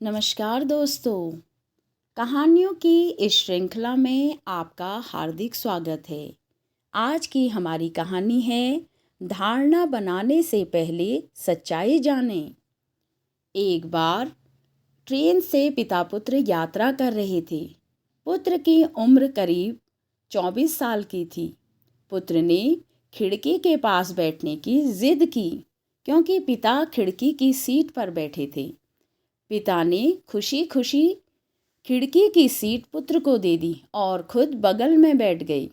नमस्कार दोस्तों, कहानियों की इस श्रृंखला में आपका हार्दिक स्वागत है। आज की हमारी कहानी है धारणा बनाने से पहले सच्चाई जानें। एक बार ट्रेन से पिता पुत्र यात्रा कर रहे थे। पुत्र की उम्र करीब 24 साल की थी। पुत्र ने खिड़की के पास बैठने की जिद की क्योंकि पिता खिड़की की सीट पर बैठे थे। पिता ने खुशी खुशी खिड़की की सीट पुत्र को दे दी और खुद बगल में बैठ गई।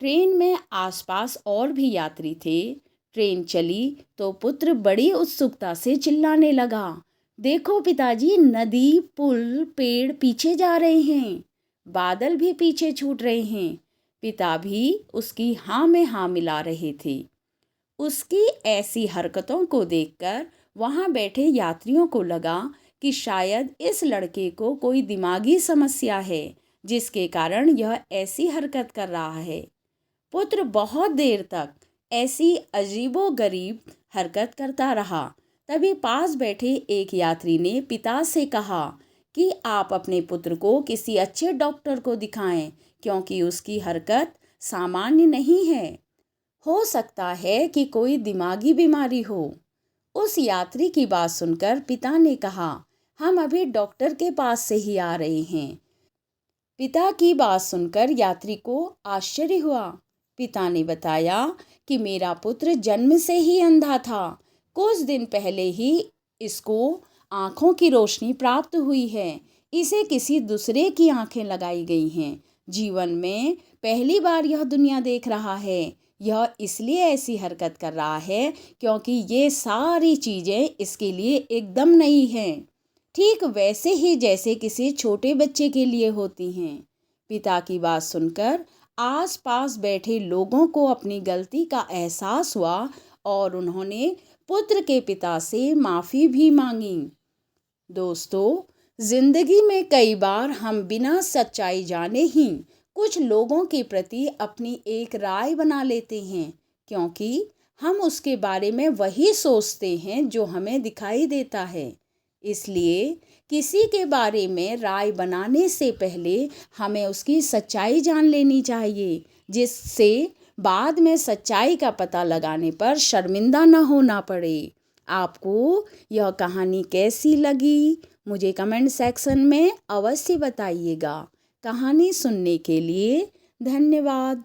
ट्रेन में आसपास और भी यात्री थे। ट्रेन चली तो पुत्र बड़ी उत्सुकता से चिल्लाने लगा, देखो पिताजी, नदी, पुल, पेड़ पीछे जा रहे हैं, बादल भी पीछे छूट रहे हैं। पिता भी उसकी हाँ में हाँ मिला रहे थे। उसकी ऐसी हरकतों को देखकर वहाँ बैठे यात्रियों को लगा कि शायद इस लड़के को कोई दिमागी समस्या है जिसके कारण यह ऐसी हरकत कर रहा है। पुत्र बहुत देर तक ऐसी अजीबोगरीब हरकत करता रहा। तभी पास बैठे एक यात्री ने पिता से कहा कि आप अपने पुत्र को किसी अच्छे डॉक्टर को दिखाएं क्योंकि उसकी हरकत सामान्य नहीं है। हो सकता है कि कोई दिमागी बीमारी हो। उस यात्री की बात सुनकर पिता ने कहा, हम अभी डॉक्टर के पास से ही आ रहे हैं। पिता की बात सुनकर यात्री को आश्चर्य हुआ। पिता ने बताया कि मेरा पुत्र जन्म से ही अंधा था। कुछ दिन पहले ही इसको आँखों की रोशनी प्राप्त हुई है। इसे किसी दूसरे की आँखें लगाई गई हैं। जीवन में पहली बार यह दुनिया देख रहा है। यह इसलिए ऐसी हरकत कर रहा है क्योंकि ये सारी चीज़ें इसके लिए एकदम नई हैं, ठीक वैसे ही जैसे किसी छोटे बच्चे के लिए होती हैं। पिता की बात सुनकर आसपास बैठे लोगों को अपनी गलती का एहसास हुआ और उन्होंने पुत्र के पिता से माफ़ी भी मांगी। दोस्तों, जिंदगी में कई बार हम बिना सच्चाई जाने ही कुछ लोगों के प्रति अपनी एक राय बना लेते हैं क्योंकि हम उसके बारे में वही सोचते हैं जो हमें दिखाई देता है। इसलिए किसी के बारे में राय बनाने से पहले हमें उसकी सच्चाई जान लेनी चाहिए, जिससे बाद में सच्चाई का पता लगाने पर शर्मिंदा न होना पड़े। आपको यह कहानी कैसी लगी मुझे कमेंट सेक्शन में अवश्य बताइएगा। कहानी सुनने के लिए धन्यवाद।